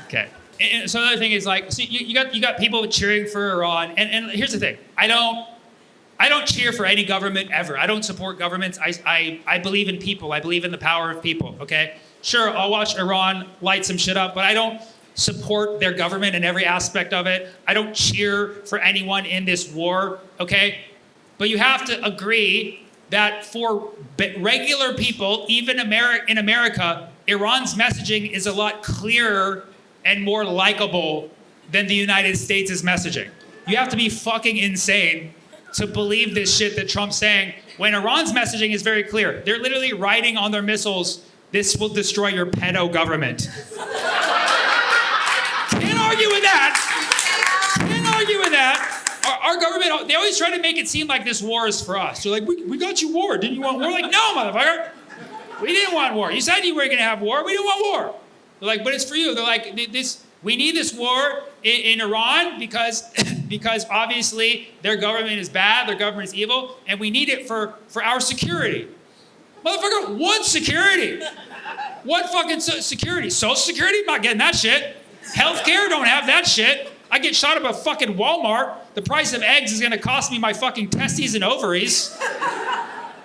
Okay. And so the other thing is like, so you got people cheering for Iran, and here's the thing: I don't cheer for any government ever. I don't support governments. I believe in people. I believe in the power of people. Okay, sure, I'll watch Iran light some shit up, but I don't support their government in every aspect of it. I don't cheer for anyone in this war. Okay, but you have to agree that for regular people, even in America, Iran's messaging is a lot clearer and more likable than the United States' messaging. You have to be fucking insane to believe this shit that Trump's saying when Iran's messaging is very clear. They're literally writing on their missiles, "This will destroy your pedo government." Can't argue with that. Our government, they always try to make it seem like this war is for us. They're like, we got you war. Didn't you want war? Like, no, motherfucker. We didn't want war. You said you were going to have war. We didn't want war. They're like, but it's for you. They're like, we need this war in Iran because obviously their government is bad, their government is evil, and we need it for our security. Motherfucker, what security? What fucking security? Social security? I'm not getting that shit. Healthcare? Don't have that shit. I get shot up at fucking Walmart. The price of eggs is going to cost me my fucking testes and ovaries.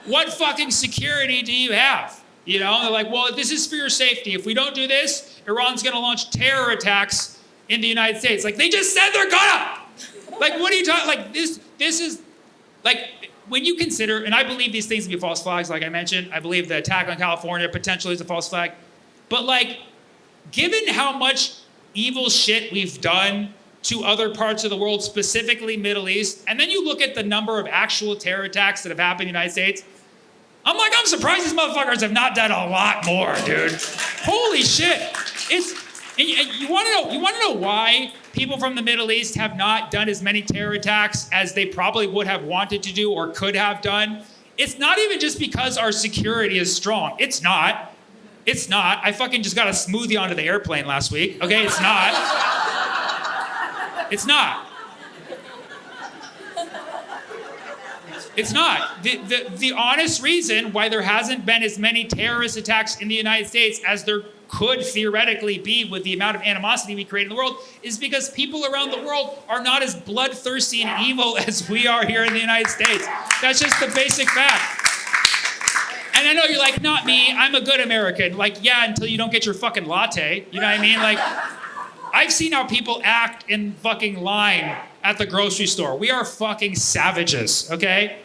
What fucking security do you have? They're like, well, this is for your safety. If we don't do this, Iran's going to launch terror attacks in the United States. Like, they just said they're gonna. Like, what are you talking? Like, this is, like, when you consider, and I believe these things to be false flags, like I mentioned. I believe the attack on California potentially is a false flag. But, like, given how much evil shit we've done to other parts of the world, specifically Middle East, and then you look at the number of actual terror attacks that have happened in the United States, I'm surprised these motherfuckers have not done a lot more, dude. Holy shit. And you want to know why people from the Middle East have not done as many terror attacks as they probably would have wanted to do or could have done? It's not even just because our security is strong. It's not. I fucking just got a smoothie onto the airplane last week. Okay, it's not. It's not. It's not. The honest reason why there hasn't been as many terrorist attacks in the United States as there could theoretically be with the amount of animosity we create in the world is because people around the world are not as bloodthirsty and evil as we are here in the United States. That's just the basic fact. And I know you're like, not me, I'm a good American. Like, yeah, until you don't get your fucking latte. You know what I mean? Like, I've seen how people act in fucking line at the grocery store. We are fucking savages, okay?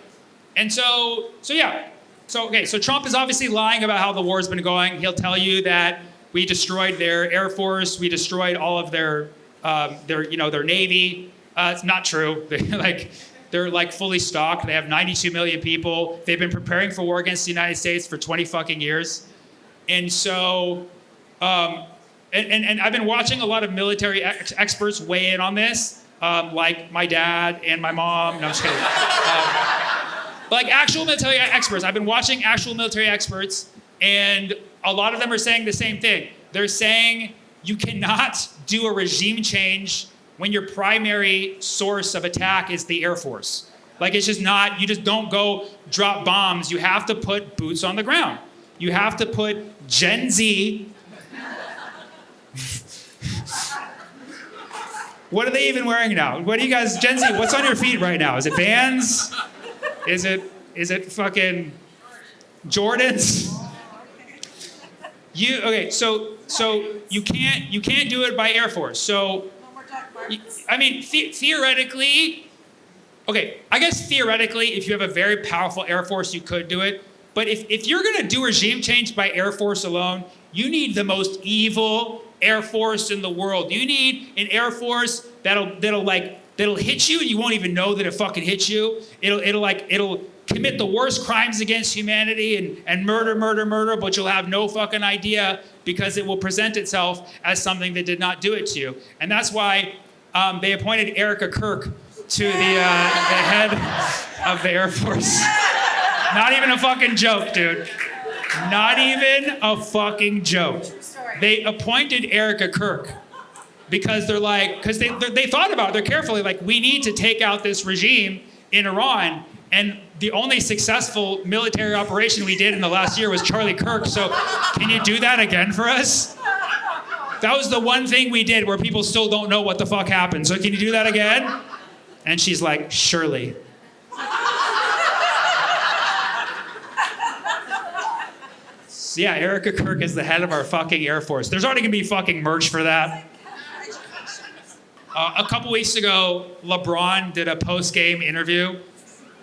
And so yeah. So Trump is obviously lying about how the war's been going. He'll tell you that we destroyed their Air Force, we destroyed all of their Navy. It's not true. They're like fully stocked. They have 92 million people. They've been preparing for war against the United States for 20 fucking years. And so, and I've been watching a lot of military experts weigh in on this, like my dad and my mom. No, I'm just kidding. But like actual military experts. I've been watching actual military experts, and a lot of them are saying the same thing. They're saying you cannot do a regime change when your primary source of attack is the Air Force. Like, it's just not, you just don't go drop bombs. You have to put boots on the ground. You have to put Gen Z. What are they even wearing now? What do you guys, Gen Z, what's on your feet right now? Is it Vans? Is it fucking Jordans? So you can't do it by Air Force. So, I mean, theoretically, I guess theoretically, if you have a very powerful Air Force, you could do it. But if you're gonna do regime change by Air Force alone, you need the most evil Air Force in the world. You need an Air Force that'll hit you and you won't even know that it fucking hit you. It'll commit the worst crimes against humanity and murder, but you'll have no fucking idea because it will present itself as something that did not do it to you. And that's why they appointed Erica Kirk to the head of the Air Force. Not even a fucking joke, dude. Not even a fucking joke. They appointed Erica Kirk because they thought about it, they're carefully like, we need to take out this regime in Iran. And the only successful military operation we did in the last year was Charlie Kirk. So can you do that again for us? That was the one thing we did where people still don't know what the fuck happened. So can you do that again? And she's like, surely. So yeah, Erica Kirk is the head of our fucking Air Force. There's already gonna be fucking merch for that. A couple weeks ago, LeBron did a post-game interview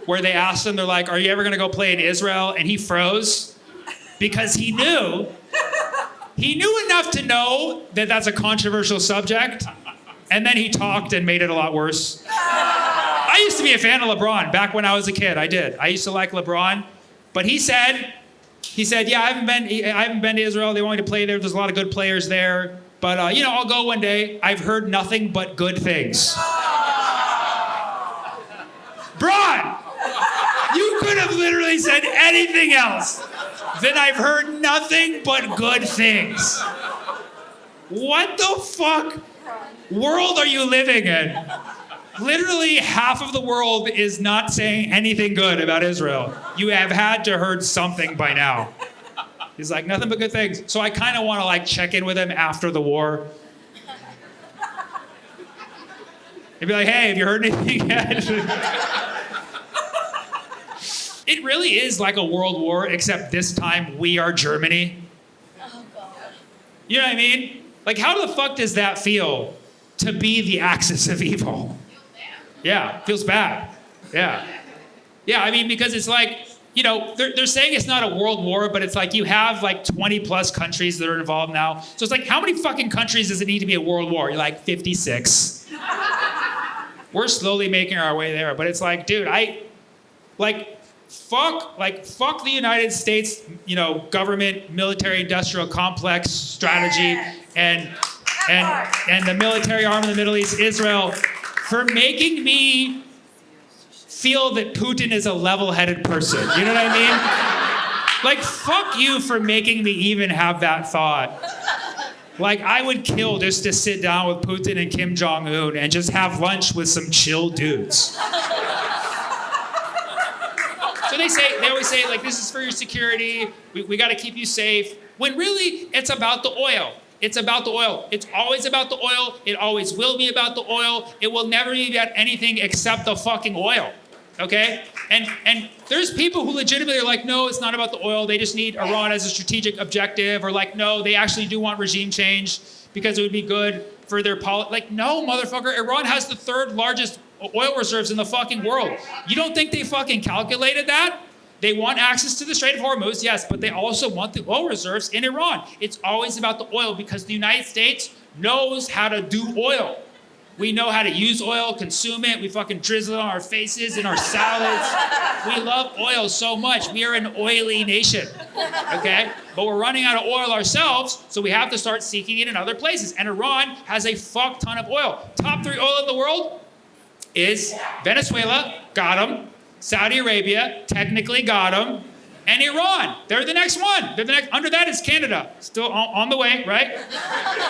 where they asked him, they're like, are you ever gonna go play in Israel? And he froze because he knew enough to know that that's a controversial subject. And then he talked and made it a lot worse. I used to be a fan of LeBron back when I was a kid. I did. I used to like LeBron. But he said, yeah, I haven't been to Israel. They want me to play there. There's a lot of good players there. But, I'll go one day. I've heard nothing but good things. Bron, you could have literally said anything else. Then I've heard nothing but good things. What the fuck world are you living in? Literally half of the world is not saying anything good about Israel. You have had to heard something by now. He's like, nothing but good things. So I kind of want to check in with him after the war. And be like, hey, have you heard anything yet? It really is like a world war, except this time we are Germany. Oh, God. You know what I mean? Like, how the fuck does that feel to be the axis of evil? Yeah, feels bad. Yeah. Yeah, I mean, because it's like, they're saying it's not a world war, but it's like you have 20 plus countries that are involved now. So it's like, how many fucking countries does it need to be a world war? You're like, 56. We're slowly making our way there. But it's like, dude, fuck the United States, government, military industrial complex strategy and the military arm of the Middle East, Israel, for making me feel that Putin is a level-headed person. You know what I mean? Fuck you for making me even have that thought. I would kill just to sit down with Putin and Kim Jong-un and just have lunch with some chill dudes. So they always say, this is for your security, we gotta keep you safe, when really, it's about the oil. It's about the oil. It's always about the oil. It always will be about the oil. It will never be about anything except the fucking oil, okay? And there's people who legitimately are like, no, it's not about the oil. They just need Iran as a strategic objective. Or like, no, they actually do want regime change because it would be good for their politics. Like, no, motherfucker. Iran has the third largest oil reserves in the fucking world. You don't think they fucking calculated that? They want access to the Strait of Hormuz, yes, but they also want the oil reserves in Iran. It's always about the oil because the United States knows how to do oil. We know how to use oil, consume it. We fucking drizzle it on our faces and our salads. We love oil so much. We are an oily nation, okay? But we're running out of oil ourselves, so we have to start seeking it in other places. And Iran has a fuck ton of oil. Top 3 oil in the world is Venezuela, got them. Saudi Arabia, technically got them. And Iran, they're the next one. They're the next. Under that is Canada, still on the way, right?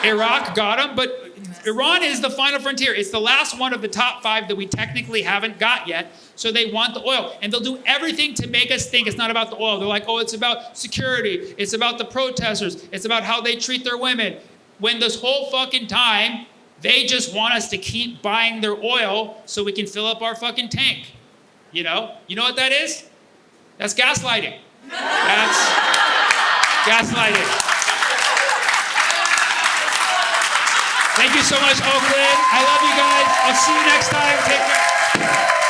Iraq got them, but Iran is the final frontier. It's the last one of the top 5 that we technically haven't got yet. So they want the oil. And they'll do everything to make us think it's not about the oil. They're like, oh, it's about security. It's about the protesters. It's about how they treat their women. When this whole fucking time, they just want us to keep buying their oil so we can fill up our fucking tank. You know what that is? That's gaslighting. That's gaslighting. Thank you so much, Oakland. I love you guys. I'll see you next time. Take care.